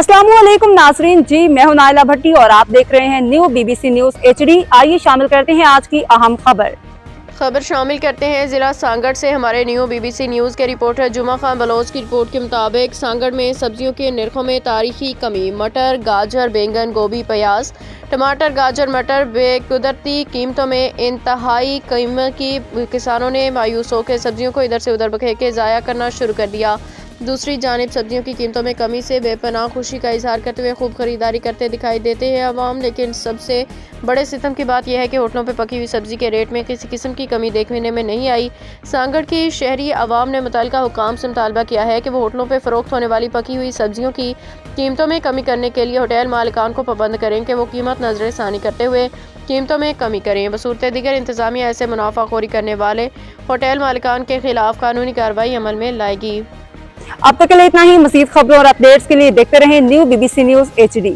अस्सलामुअलैकुम नाजरीन जी, मैं हूं नाइला भट्टी और आप देख रहे हैं न्यू बीबीसी न्यूज HD। आइए शामिल करते हैं आज की अहम खबर शामिल करते हैं जिला सांगड़ से हमारे न्यू बीबीसी न्यूज़ के रिपोर्टर जुमा खान बलोच की रिपोर्ट के मुताबिक सांगड़ में सब्जियों के निर्खों में तारीखी कमी। मटर, गाजर, बैंगन, गोभी, प्याज, टमाटर, गाजर, मटर बेकुदरती कीमतों में इंतहाई कीमत की किसानों ने मायूस होकर सब्जियों को इधर से उधर बखेर के ज़ाया करना शुरू कर दिया। दूसरी जानिब सब्जियों की कीमतों में कमी से बेपनाह खुशी का इजहार करते हुए खूब खरीदारी करते दिखाई देते हैं अवाम। लेकिन सबसे बड़े सितम की बात यह है कि होटलों पर पकी हुई सब्जी के रेट में किसी किस्म की कमी देखने में नहीं आई। सांगड़ की शहरी अवाम ने मुतल्लिका हुकाम से मुतालबा किया है कि वो होटलों पर फरोख्त होने वाली पकी हुई सब्जियों की कीमतों में कमी करने के लिए होटल मालिकान को पाबंद करें कि वो कीमत नजरसानी करते हुए कीमतों में कमी करें। बसूरत दीगर इंतजामिया ऐसे मुनाफाखोरी करने वाले होटल मालिकान के खिलाफ कानूनी कार्रवाई अमल में लाएगी। अब तक के लिए इतना ही। मज़ीद खबरों और अपडेट्स के लिए देखते रहें न्यू बीबीसी न्यूज HD।